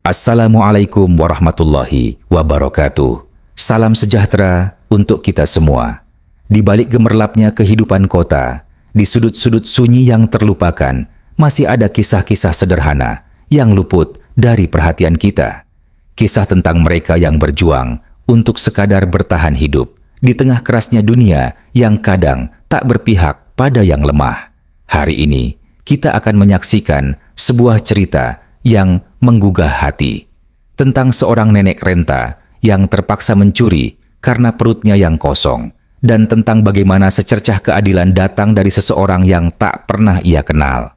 Assalamualaikum warahmatullahi wabarakatuh. Salam sejahtera untuk kita semua. Di balik gemerlapnya kehidupan kota, di sudut-sudut sunyi yang terlupakan, masih ada kisah-kisah sederhana yang luput dari perhatian kita. Kisah tentang mereka yang berjuang untuk sekadar bertahan hidup di tengah kerasnya dunia yang kadang tak berpihak pada yang lemah. Hari ini, kita akan menyaksikan sebuah cerita yang menggugah hati tentang seorang nenek renta yang terpaksa mencuri karena perutnya yang kosong, dan tentang bagaimana secercah keadilan datang dari seseorang yang tak pernah ia kenal.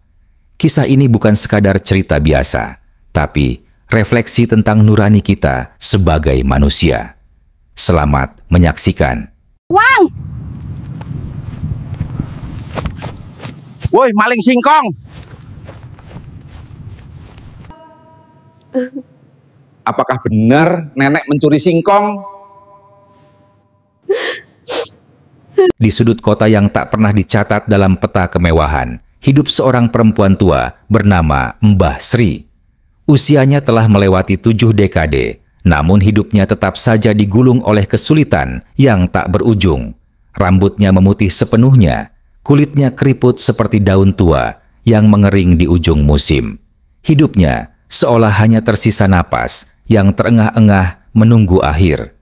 Kisah ini bukan sekadar cerita biasa, tapi refleksi tentang nurani kita sebagai manusia. Selamat menyaksikan. Wang! Woi, maling singkong! Apakah benar nenek mencuri singkong? Di sudut kota yang tak pernah dicatat dalam peta kemewahan, hidup seorang perempuan tua bernama Mbah Sri. Usianya telah melewati 7 dekade, namun hidupnya tetap saja digulung oleh kesulitan yang tak berujung. Rambutnya memutih sepenuhnya, kulitnya keriput seperti daun tua yang mengering di ujung musim. Hidupnya seolah hanya tersisa napas yang terengah-engah menunggu akhir.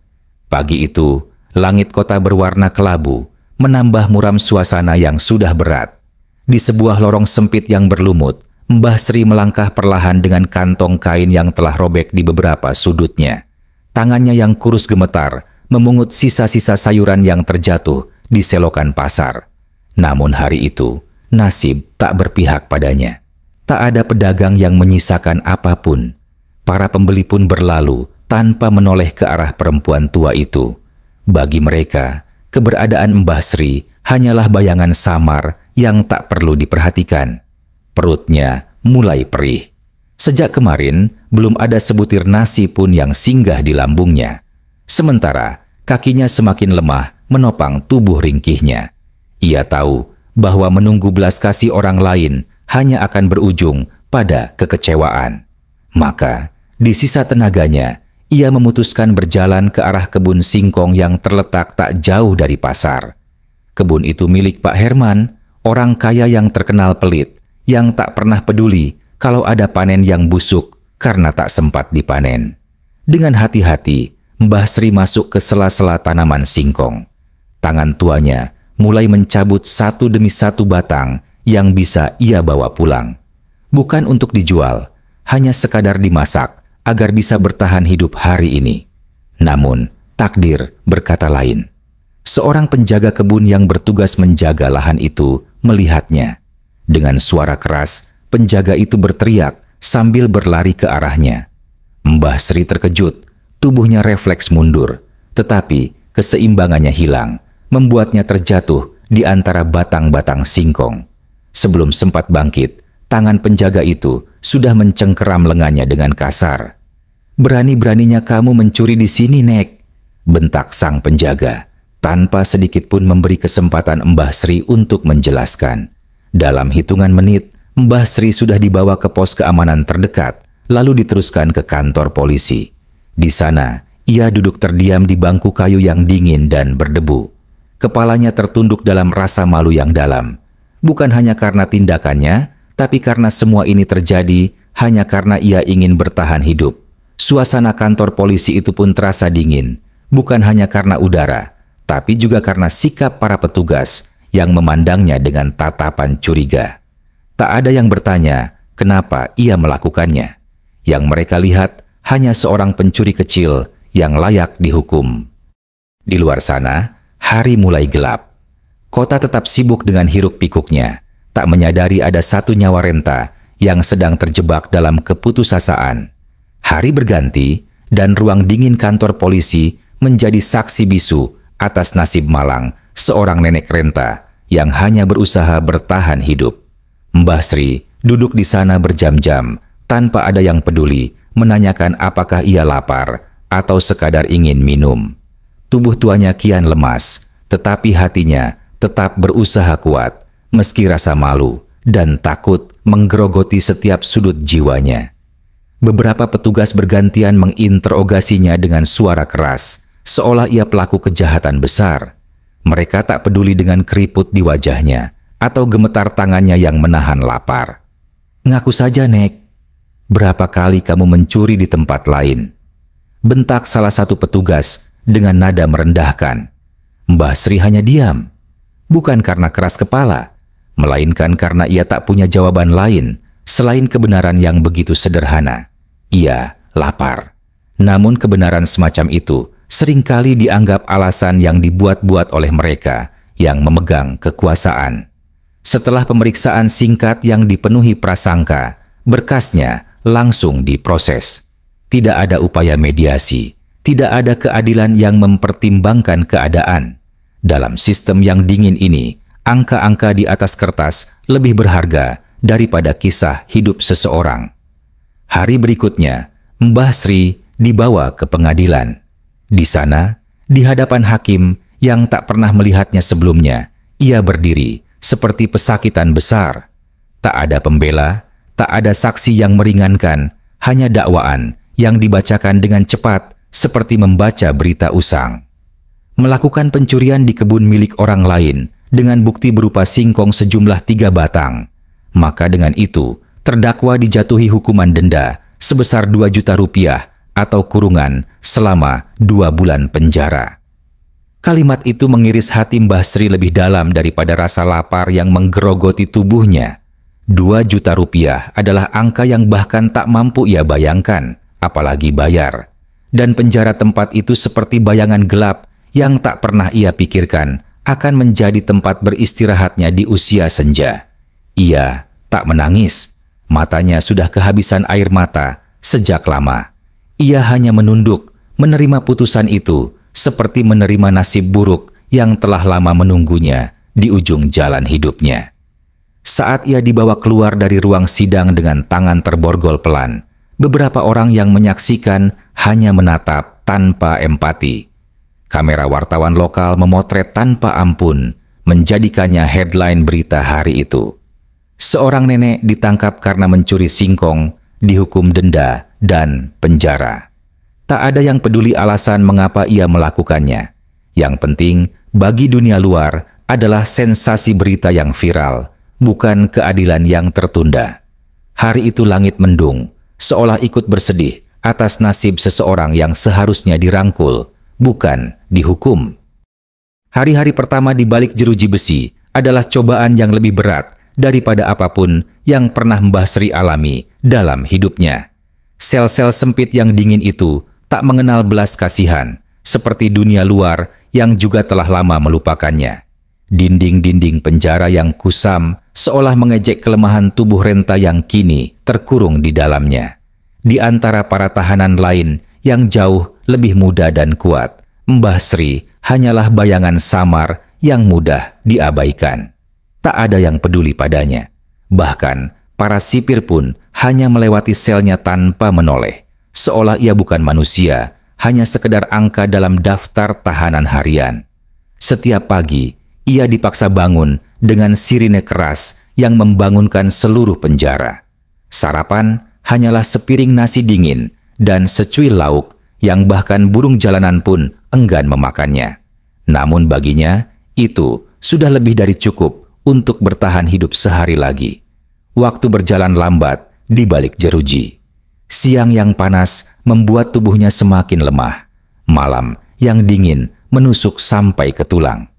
Pagi itu, langit kota berwarna kelabu, menambah muram suasana yang sudah berat. Di sebuah lorong sempit yang berlumut, Mbah Sri melangkah perlahan dengan kantong kain yang telah robek di beberapa sudutnya. Tangannya yang kurus gemetar memungut sisa-sisa sayuran yang terjatuh di selokan pasar. Namun hari itu, nasib tak berpihak padanya. Tak ada pedagang yang menyisakan apapun. Para pembeli pun berlalu tanpa menoleh ke arah perempuan tua itu. Bagi mereka, keberadaan Mbah Sri hanyalah bayangan samar yang tak perlu diperhatikan. Perutnya mulai perih. Sejak kemarin, belum ada sebutir nasi pun yang singgah di lambungnya. Sementara, kakinya semakin lemah menopang tubuh ringkihnya. Ia tahu bahwa menunggu belas kasih orang lain hanya akan berujung pada kekecewaan. Maka, di sisa tenaganya, ia memutuskan berjalan ke arah kebun singkong yang terletak tak jauh dari pasar. Kebun itu milik Pak Herman, orang kaya yang terkenal pelit, yang tak pernah peduli kalau ada panen yang busuk karena tak sempat dipanen. Dengan hati-hati, Mbah Sri masuk ke sela-sela tanaman singkong. Tangan tuanya mulai mencabut satu demi satu batang yang bisa ia bawa pulang. Bukan untuk dijual, hanya sekadar dimasak agar bisa bertahan hidup hari ini. Namun, takdir berkata lain. Seorang penjaga kebun yang bertugas menjaga lahan itu melihatnya. Dengan suara keras, penjaga itu berteriak sambil berlari ke arahnya. Mbah Sri terkejut, tubuhnya refleks mundur, tetapi keseimbangannya hilang, membuatnya terjatuh di antara batang-batang singkong. Sebelum sempat bangkit, tangan penjaga itu sudah mencengkeram lengannya dengan kasar. "Berani-beraninya kamu mencuri di sini, Nek," bentak sang penjaga, tanpa sedikit pun memberi kesempatan Mbah Sri untuk menjelaskan. Dalam hitungan menit, Mbah Sri sudah dibawa ke pos keamanan terdekat, lalu diteruskan ke kantor polisi. Di sana, ia duduk terdiam di bangku kayu yang dingin dan berdebu. Kepalanya tertunduk dalam rasa malu yang dalam. Bukan hanya karena tindakannya, tapi karena semua ini terjadi hanya karena ia ingin bertahan hidup. Suasana kantor polisi itu pun terasa dingin, bukan hanya karena udara, tapi juga karena sikap para petugas yang memandangnya dengan tatapan curiga. Tak ada yang bertanya kenapa ia melakukannya. Yang mereka lihat hanya seorang pencuri kecil yang layak dihukum. Di luar sana, hari mulai gelap. Kota tetap sibuk dengan hiruk-pikuknya, tak menyadari ada satu nyawa renta yang sedang terjebak dalam keputusasaan. Hari berganti, dan ruang dingin kantor polisi menjadi saksi bisu atas nasib malang seorang nenek renta yang hanya berusaha bertahan hidup. Mbah Sri duduk di sana berjam-jam, tanpa ada yang peduli menanyakan apakah ia lapar atau sekadar ingin minum. Tubuh tuanya kian lemas, tetapi hatinya tetap berusaha kuat, meski rasa malu dan takut menggerogoti setiap sudut jiwanya. Beberapa petugas bergantian menginterogasinya dengan suara keras, seolah ia pelaku kejahatan besar. Mereka tak peduli dengan keriput di wajahnya atau gemetar tangannya yang menahan lapar. "Ngaku saja, Nek. Berapa kali kamu mencuri di tempat lain?" bentak salah satu petugas dengan nada merendahkan. Mbah Sri hanya diam, bukan karena keras kepala, melainkan karena ia tak punya jawaban lain selain kebenaran yang begitu sederhana. Ia lapar. Namun kebenaran semacam itu seringkali dianggap alasan yang dibuat-buat oleh mereka yang memegang kekuasaan. Setelah pemeriksaan singkat yang dipenuhi prasangka, berkasnya langsung diproses. Tidak ada upaya mediasi, tidak ada keadilan yang mempertimbangkan keadaan. Dalam sistem yang dingin ini, angka-angka di atas kertas lebih berharga daripada kisah hidup seseorang. Hari berikutnya, Mbah Sri dibawa ke pengadilan. Di sana, di hadapan hakim yang tak pernah melihatnya sebelumnya, ia berdiri seperti pesakitan besar. Tak ada pembela, tak ada saksi yang meringankan, hanya dakwaan yang dibacakan dengan cepat seperti membaca berita usang. Melakukan pencurian di kebun milik orang lain dengan bukti berupa singkong sejumlah 3 batang. Maka dengan itu, terdakwa dijatuhi hukuman denda sebesar 2 juta rupiah atau kurungan selama 2 bulan penjara. Kalimat itu mengiris hati Mbah Sri lebih dalam daripada rasa lapar yang menggerogoti tubuhnya. 2 juta rupiah adalah angka yang bahkan tak mampu ia bayangkan, apalagi bayar. Dan penjara tempat itu seperti bayangan gelap yang tak pernah ia pikirkan akan menjadi tempat beristirahatnya di usia senja. Ia tak menangis, matanya sudah kehabisan air mata sejak lama. Ia hanya menunduk, menerima putusan itu, seperti menerima nasib buruk yang telah lama menunggunya di ujung jalan hidupnya. Saat ia dibawa keluar dari ruang sidang dengan tangan terborgol pelan, beberapa orang yang menyaksikan hanya menatap tanpa empati. Kamera wartawan lokal memotret tanpa ampun, menjadikannya headline berita hari itu. Seorang nenek ditangkap karena mencuri singkong, dihukum denda dan penjara. Tak ada yang peduli alasan mengapa ia melakukannya. Yang penting bagi dunia luar adalah sensasi berita yang viral, bukan keadilan yang tertunda. Hari itu langit mendung, seolah ikut bersedih atas nasib seseorang yang seharusnya dirangkul, bukan dihukum. Hari-hari pertama di balik jeruji besi adalah cobaan yang lebih berat daripada apapun yang pernah Mbah Sri alami dalam hidupnya. Sel-sel sempit yang dingin itu tak mengenal belas kasihan, seperti dunia luar yang juga telah lama melupakannya. Dinding-dinding penjara yang kusam seolah mengejek kelemahan tubuh renta yang kini terkurung di dalamnya. Di antara para tahanan lain yang jauh lebih muda dan kuat, Mbah Sri hanyalah bayangan samar yang mudah diabaikan. Tak ada yang peduli padanya. Bahkan para sipir pun hanya melewati selnya tanpa menoleh, seolah ia bukan manusia, hanya sekedar angka dalam daftar tahanan harian. Setiap pagi, ia dipaksa bangun dengan sirine keras yang membangunkan seluruh penjara. Sarapan hanyalah sepiring nasi dingin dan secuil lauk yang bahkan burung jalanan pun enggan memakannya. Namun baginya, itu sudah lebih dari cukup untuk bertahan hidup sehari lagi. Waktu berjalan lambat di balik jeruji. Siang yang panas membuat tubuhnya semakin lemah. Malam yang dingin menusuk sampai ke tulang.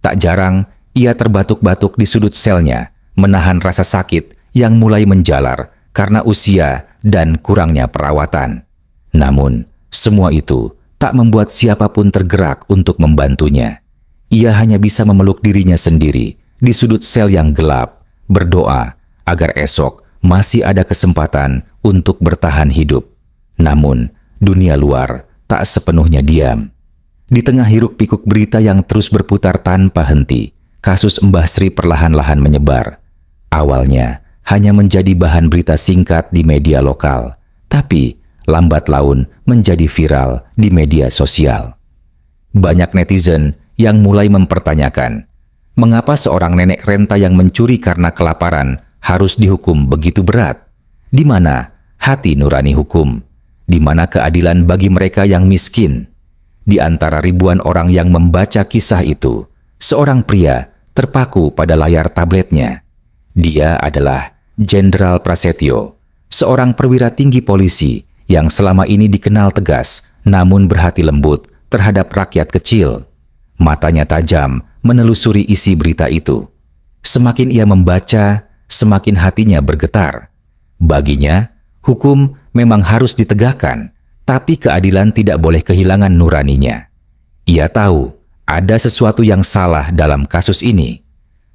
Tak jarang ia terbatuk-batuk di sudut selnya, menahan rasa sakit yang mulai menjalar karena usia dan kurangnya perawatan. Namun, semua itu tak membuat siapapun tergerak untuk membantunya. Ia hanya bisa memeluk dirinya sendiri di sudut sel yang gelap, berdoa agar esok masih ada kesempatan untuk bertahan hidup. Namun, dunia luar tak sepenuhnya diam. Di tengah hiruk-pikuk berita yang terus berputar tanpa henti, kasus Mbah Sri perlahan-lahan menyebar. Awalnya hanya menjadi bahan berita singkat di media lokal, tapi lambat laun menjadi viral di media sosial. Banyak netizen yang mulai mempertanyakan, mengapa seorang nenek renta yang mencuri karena kelaparan harus dihukum begitu berat? Di mana hati nurani hukum, di mana keadilan bagi mereka yang miskin. Di antara ribuan orang yang membaca kisah itu, seorang pria terpaku pada layar tabletnya. Dia adalah Jenderal Prasetyo, seorang perwira tinggi polisi yang selama ini dikenal tegas namun berhati lembut terhadap rakyat kecil. Matanya tajam menelusuri isi berita itu. Semakin ia membaca, semakin hatinya bergetar. Baginya, hukum memang harus ditegakkan, tapi keadilan tidak boleh kehilangan nuraninya. Ia tahu ada sesuatu yang salah dalam kasus ini.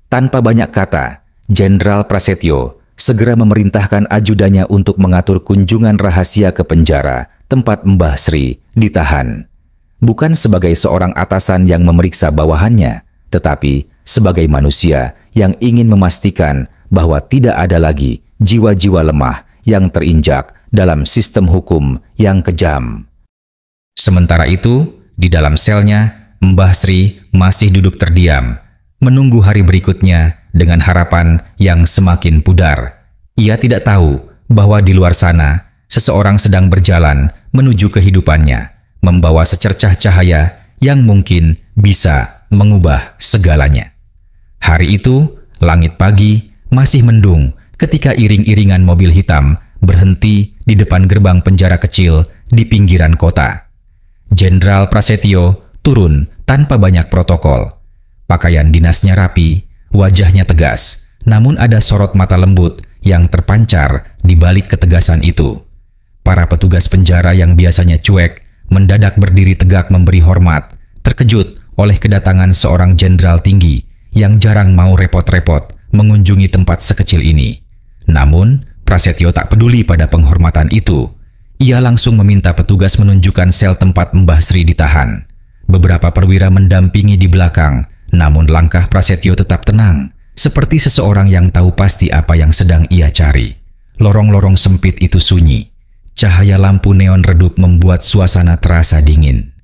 Tanpa banyak kata, Jenderal Prasetyo segera memerintahkan ajudannya untuk mengatur kunjungan rahasia ke penjara tempat Mbah Sri ditahan. Bukan sebagai seorang atasan yang memeriksa bawahannya, tetapi sebagai manusia yang ingin memastikan bahwa tidak ada lagi jiwa-jiwa lemah yang terinjak dalam sistem hukum yang kejam. Sementara itu, di dalam selnya, Mbah Sri masih duduk terdiam, menunggu hari berikutnya dengan harapan yang semakin pudar. Ia tidak tahu bahwa di luar sana, seseorang sedang berjalan menuju kehidupannya, membawa secercah cahaya yang mungkin bisa mengubah segalanya. Hari itu, langit pagi masih mendung ketika iring-iringan mobil hitam berhenti di depan gerbang penjara kecil di pinggiran kota. Jenderal Prasetyo turun tanpa banyak protokol. Pakaian dinasnya rapi, wajahnya tegas, namun ada sorot mata lembut yang terpancar di balik ketegasan itu. Para petugas penjara yang biasanya cuek mendadak berdiri tegak memberi hormat, terkejut oleh kedatangan seorang jenderal tinggi yang jarang mau repot-repot mengunjungi tempat sekecil ini. Namun, Prasetyo tak peduli pada penghormatan itu. Ia langsung meminta petugas menunjukkan sel tempat Mbah Sri ditahan. Beberapa perwira mendampingi di belakang, namun langkah Prasetyo tetap tenang, seperti seseorang yang tahu pasti apa yang sedang ia cari. Lorong-lorong sempit itu sunyi. Cahaya lampu neon redup membuat suasana terasa dingin.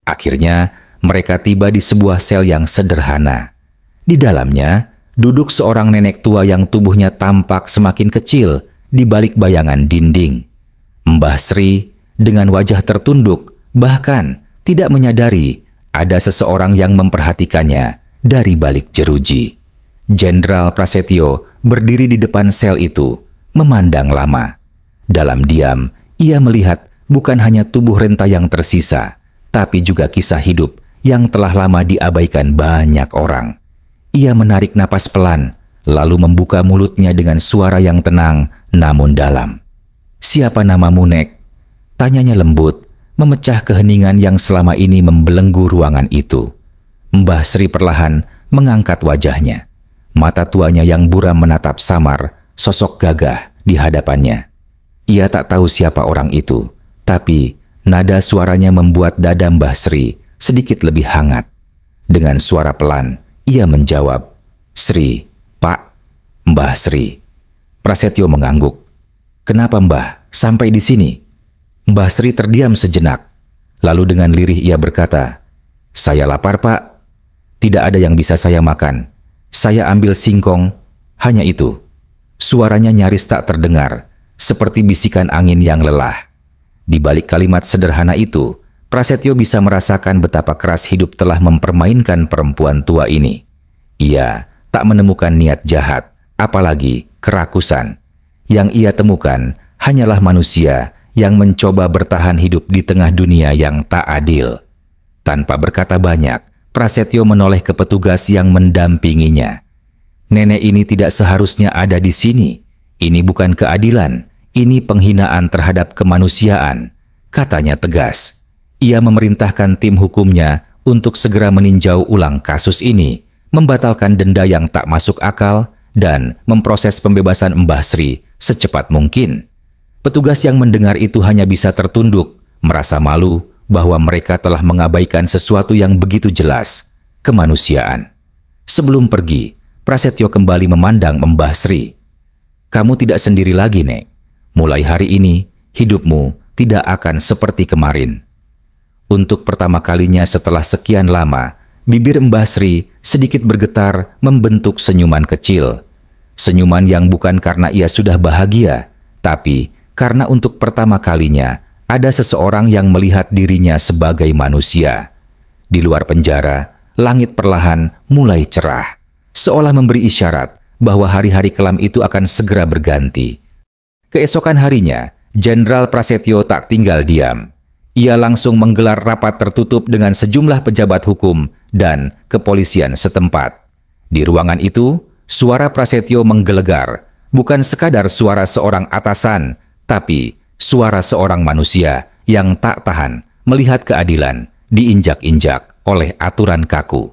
Akhirnya, mereka tiba di sebuah sel yang sederhana. Di dalamnya, duduk seorang nenek tua yang tubuhnya tampak semakin kecil di balik bayangan dinding. Mbah Sri dengan wajah tertunduk, bahkan tidak menyadari ada seseorang yang memperhatikannya dari balik jeruji. Jenderal Prasetyo berdiri di depan sel itu, memandang lama. Dalam diam, ia melihat bukan hanya tubuh renta yang tersisa, tapi juga kisah hidup yang telah lama diabaikan banyak orang. Ia menarik napas pelan, lalu membuka mulutnya dengan suara yang tenang namun dalam. "Siapa namamu, Nek?" tanyanya lembut, memecah keheningan yang selama ini membelenggu ruangan itu. Mbah Sri perlahan mengangkat wajahnya. Mata tuanya yang buram menatap samar, sosok gagah di hadapannya. Ia tak tahu siapa orang itu, tapi nada suaranya membuat dada Mbah Sri sedikit lebih hangat. Dengan suara pelan, ia menjawab, "Sri, Pak." "Mbah Sri." Prasetyo mengangguk. "Kenapa Mbah sampai di sini?" Mbah Sri terdiam sejenak. Lalu dengan lirih ia berkata, "Saya lapar, Pak. Tidak ada yang bisa saya makan. Saya ambil singkong, hanya itu." Suaranya nyaris tak terdengar, seperti bisikan angin yang lelah. Di balik kalimat sederhana itu, Prasetyo bisa merasakan betapa keras hidup telah mempermainkan perempuan tua ini. Ia tak menemukan niat jahat, apalagi kerakusan. Yang ia temukan hanyalah manusia yang mencoba bertahan hidup di tengah dunia yang tak adil. Tanpa berkata banyak, Prasetyo menoleh ke petugas yang mendampinginya. "Nenek ini tidak seharusnya ada di sini. Ini bukan keadilan, ini penghinaan terhadap kemanusiaan," katanya tegas. Ia memerintahkan tim hukumnya untuk segera meninjau ulang kasus ini, membatalkan denda yang tak masuk akal, dan memproses pembebasan Mbah Sri secepat mungkin. Petugas yang mendengar itu hanya bisa tertunduk, merasa malu bahwa mereka telah mengabaikan sesuatu yang begitu jelas, kemanusiaan. Sebelum pergi, Prasetyo kembali memandang Mbah Sri. "Kamu tidak sendiri lagi, Nek. Mulai hari ini, hidupmu tidak akan seperti kemarin." Untuk pertama kalinya setelah sekian lama, bibir Mbah Sri sedikit bergetar membentuk senyuman kecil. Senyuman yang bukan karena ia sudah bahagia, tapi karena untuk pertama kalinya ada seseorang yang melihat dirinya sebagai manusia. Di luar penjara, langit perlahan mulai cerah, seolah memberi isyarat bahwa hari-hari kelam itu akan segera berganti. Keesokan harinya, Jenderal Prasetyo tak tinggal diam. Ia langsung menggelar rapat tertutup dengan sejumlah pejabat hukum dan kepolisian setempat. Di ruangan itu, suara Prasetyo menggelegar, bukan sekadar suara seorang atasan, tapi suara seorang manusia yang tak tahan melihat keadilan diinjak-injak oleh aturan kaku.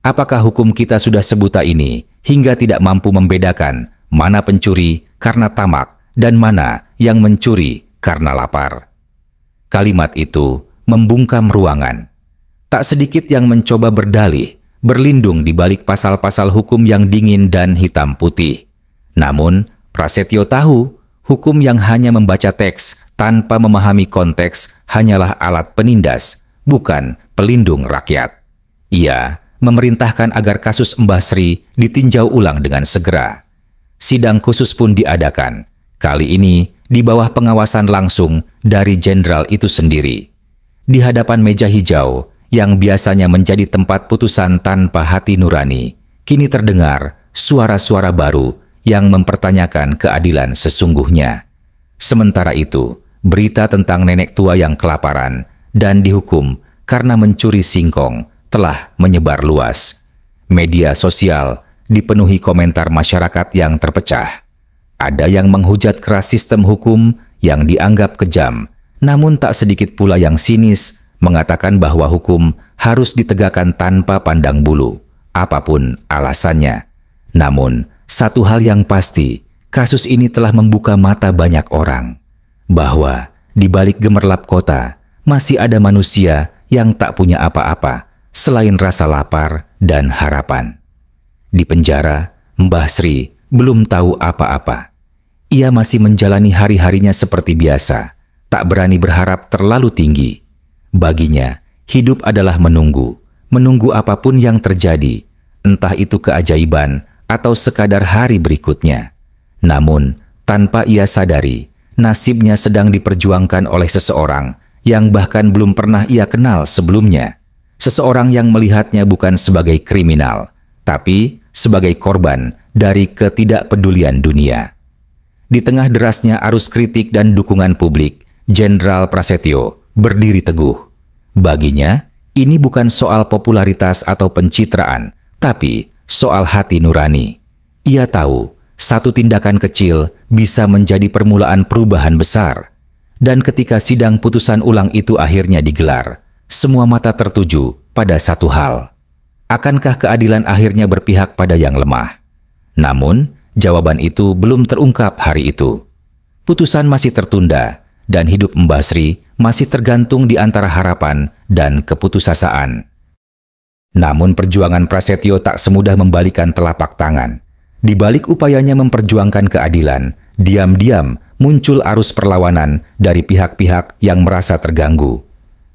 Apakah hukum kita sudah sebuta ini hingga tidak mampu membedakan mana pencuri karena tamak dan mana yang mencuri karena lapar? Kalimat itu membungkam ruangan. Tak sedikit yang mencoba berdalih, berlindung di balik pasal-pasal hukum yang dingin dan hitam putih. Namun, Prasetyo tahu, hukum yang hanya membaca teks tanpa memahami konteks hanyalah alat penindas, bukan pelindung rakyat. Ia memerintahkan agar kasus Mbah Sri ditinjau ulang dengan segera. Sidang khusus pun diadakan, kali ini di bawah pengawasan langsung dari jenderal itu sendiri. Di hadapan meja hijau yang biasanya menjadi tempat putusan tanpa hati nurani, kini terdengar suara-suara baru yang mempertanyakan keadilan sesungguhnya. Sementara itu, berita tentang nenek tua yang kelaparan dan dihukum karena mencuri singkong telah menyebar luas. Media sosial dipenuhi komentar masyarakat yang terpecah. Ada yang menghujat keras sistem hukum yang dianggap kejam, namun tak sedikit pula yang sinis mengatakan bahwa hukum harus ditegakkan tanpa pandang bulu, apapun alasannya. Namun, satu hal yang pasti, kasus ini telah membuka mata banyak orang, bahwa di balik gemerlap kota masih ada manusia yang tak punya apa-apa selain rasa lapar dan harapan. Di penjara, Mbah Sri belum tahu apa-apa. Ia masih menjalani hari-harinya seperti biasa, tak berani berharap terlalu tinggi. Baginya, hidup adalah menunggu apapun yang terjadi, entah itu keajaiban atau sekadar hari berikutnya. Namun, tanpa ia sadari, nasibnya sedang diperjuangkan oleh seseorang yang bahkan belum pernah ia kenal sebelumnya. Seseorang yang melihatnya bukan sebagai kriminal, tapi sebagai korban dari ketidakpedulian dunia. Di tengah derasnya arus kritik dan dukungan publik, Jenderal Prasetyo berdiri teguh. Baginya, ini bukan soal popularitas atau pencitraan, tapi soal hati nurani. Ia tahu, satu tindakan kecil bisa menjadi permulaan perubahan besar. Dan ketika sidang putusan ulang itu akhirnya digelar, semua mata tertuju pada satu hal. Akankah keadilan akhirnya berpihak pada yang lemah? Namun, jawaban itu belum terungkap hari itu. Putusan masih tertunda, dan hidup Mbah Sri masih tergantung di antara harapan dan keputusasaan. Namun perjuangan Prasetyo tak semudah membalikan telapak tangan. Di balik upayanya memperjuangkan keadilan, diam-diam muncul arus perlawanan dari pihak-pihak yang merasa terganggu.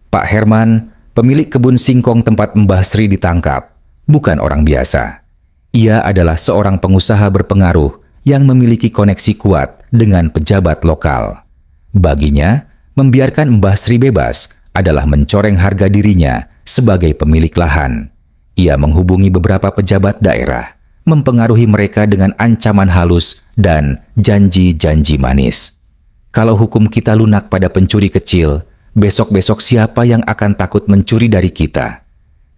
Pak Herman, pemilik kebun singkong tempat Mbah Sri ditangkap, bukan orang biasa. Ia adalah seorang pengusaha berpengaruh yang memiliki koneksi kuat dengan pejabat lokal. Baginya, membiarkan Mbah Sri bebas adalah mencoreng harga dirinya sebagai pemilik lahan. Ia menghubungi beberapa pejabat daerah, mempengaruhi mereka dengan ancaman halus dan janji-janji manis. Kalau hukum kita lunak pada pencuri kecil, besok-besok siapa yang akan takut mencuri dari kita?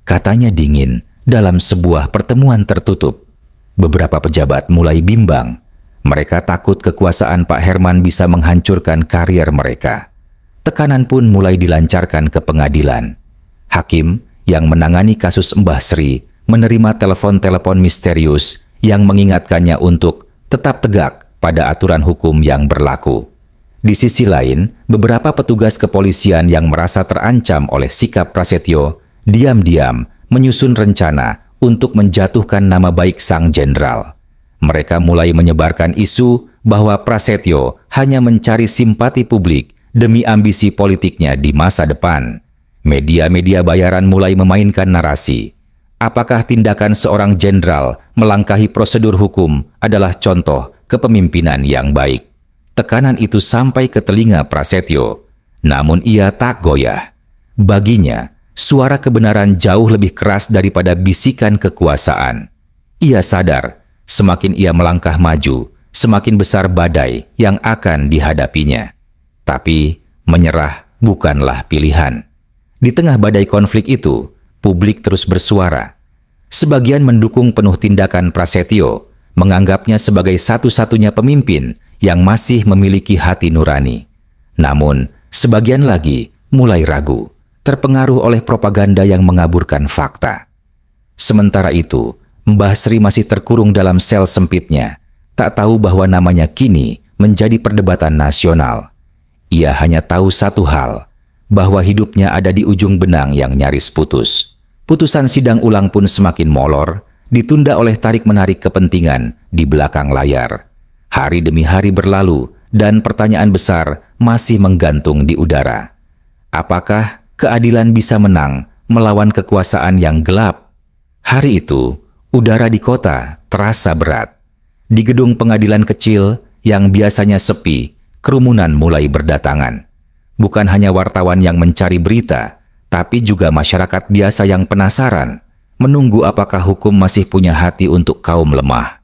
Katanya dingin dalam sebuah pertemuan tertutup. Beberapa pejabat mulai bimbang. Mereka takut kekuasaan Pak Herman bisa menghancurkan karier mereka. Tekanan pun mulai dilancarkan ke pengadilan. Hakim yang menangani kasus Mbah Sri menerima telepon-telepon misterius yang mengingatkannya untuk tetap tegak pada aturan hukum yang berlaku. Di sisi lain, beberapa petugas kepolisian yang merasa terancam oleh sikap Prasetyo diam-diam menyusun rencana untuk menjatuhkan nama baik sang jenderal. Mereka mulai menyebarkan isu bahwa Prasetyo hanya mencari simpati publik demi ambisi politiknya di masa depan. Media-media bayaran mulai memainkan narasi. Apakah tindakan seorang jenderal melangkahi prosedur hukum adalah contoh kepemimpinan yang baik? Tekanan itu sampai ke telinga Prasetyo, namun ia tak goyah. Baginya, suara kebenaran jauh lebih keras daripada bisikan kekuasaan. Ia sadar, semakin ia melangkah maju, semakin besar badai yang akan dihadapinya. Tapi, menyerah bukanlah pilihan. Di tengah badai konflik itu, publik terus bersuara. Sebagian mendukung penuh tindakan Prasetyo, menganggapnya sebagai satu-satunya pemimpin yang masih memiliki hati nurani. Namun, sebagian lagi mulai ragu, terpengaruh oleh propaganda yang mengaburkan fakta. Sementara itu, Mbah Sri masih terkurung dalam sel sempitnya, tak tahu bahwa namanya kini menjadi perdebatan nasional. Ia hanya tahu satu hal, bahwa hidupnya ada di ujung benang yang nyaris putus. Putusan sidang ulang pun semakin molor, ditunda oleh tarik-menarik kepentingan di belakang layar. Hari demi hari berlalu, dan pertanyaan besar masih menggantung di udara. Apakah keadilan bisa menang melawan kekuasaan yang gelap? Hari itu, udara di kota terasa berat. Di gedung pengadilan kecil yang biasanya sepi, kerumunan mulai berdatangan. Bukan hanya wartawan yang mencari berita, tapi juga masyarakat biasa yang penasaran, menunggu apakah hukum masih punya hati untuk kaum lemah.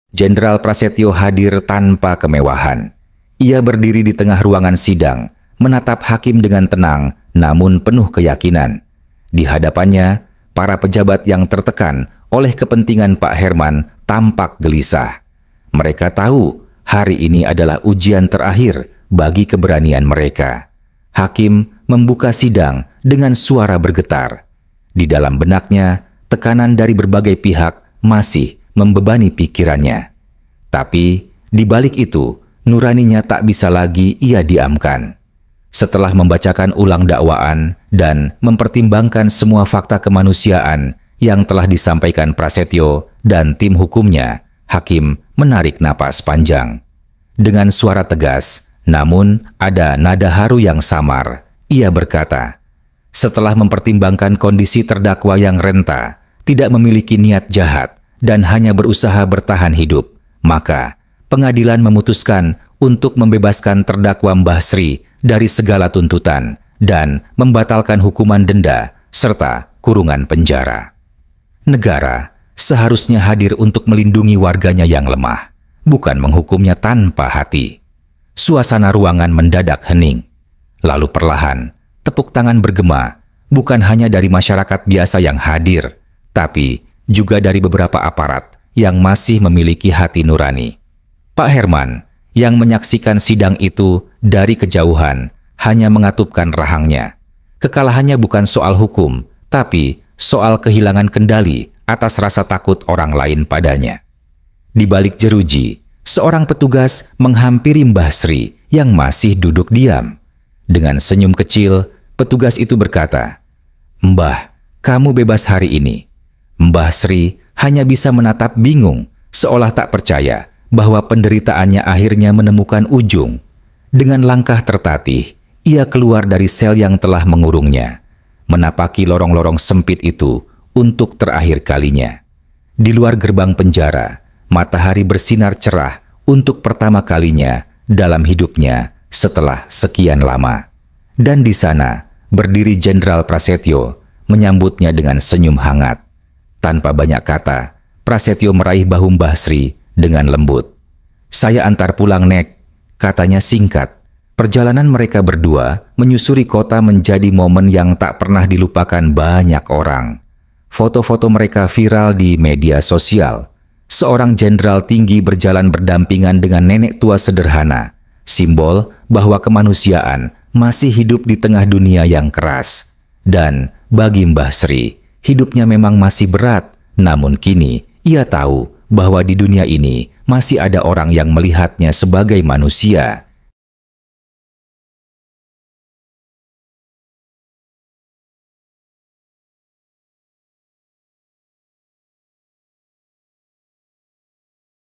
Jenderal Prasetyo hadir tanpa kemewahan. Ia berdiri di tengah ruangan sidang, menatap hakim dengan tenang, namun penuh keyakinan. Di hadapannya, para pejabat yang tertekan oleh kepentingan Pak Herman tampak gelisah. Mereka tahu hari ini adalah ujian terakhir bagi keberanian mereka. Hakim membuka sidang dengan suara bergetar. Di dalam benaknya, tekanan dari berbagai pihak masih membebani pikirannya. Tapi, di balik itu, nuraninya tak bisa lagi ia diamkan. Setelah membacakan ulang dakwaan dan mempertimbangkan semua fakta kemanusiaan yang telah disampaikan Prasetyo dan tim hukumnya, hakim menarik napas panjang. Dengan suara tegas, namun ada nada haru yang samar, ia berkata, setelah mempertimbangkan kondisi terdakwa yang renta, tidak memiliki niat jahat, dan hanya berusaha bertahan hidup, maka pengadilan memutuskan untuk membebaskan terdakwa Mbah Sri dari segala tuntutan dan membatalkan hukuman denda serta kurungan penjara. Negara seharusnya hadir untuk melindungi warganya yang lemah, bukan menghukumnya tanpa hati. Suasana ruangan mendadak hening. Lalu perlahan, tepuk tangan bergema, bukan hanya dari masyarakat biasa yang hadir, tapi juga dari beberapa aparat yang masih memiliki hati nurani. Pak Herman, yang menyaksikan sidang itu dari kejauhan, hanya mengatupkan rahangnya. Kekalahannya bukan soal hukum, tapi soal kehilangan kendali atas rasa takut orang lain padanya. Di balik jeruji, seorang petugas menghampiri Mbah Sri yang masih duduk diam. Dengan senyum kecil, petugas itu berkata, "Mbah, kamu bebas hari ini." Mbah Sri hanya bisa menatap bingung, seolah tak percaya bahwa penderitaannya akhirnya menemukan ujung. Dengan langkah tertatih, ia keluar dari sel yang telah mengurungnya, menapaki lorong-lorong sempit itu untuk terakhir kalinya. Di luar gerbang penjara, matahari bersinar cerah untuk pertama kalinya dalam hidupnya setelah sekian lama. Dan di sana, berdiri Jenderal Prasetyo, menyambutnya dengan senyum hangat. Tanpa banyak kata, Prasetyo meraih bahu Mbah Sri dengan lembut. "Saya antar pulang, Nek," katanya singkat. Perjalanan mereka berdua menyusuri kota menjadi momen yang tak pernah dilupakan banyak orang. Foto-foto mereka viral di media sosial. Seorang jenderal tinggi berjalan berdampingan dengan nenek tua sederhana, simbol bahwa kemanusiaan masih hidup di tengah dunia yang keras. Dan bagi Mbah Sri, hidupnya memang masih berat, namun kini ia tahu bahwa di dunia ini masih ada orang yang melihatnya sebagai manusia.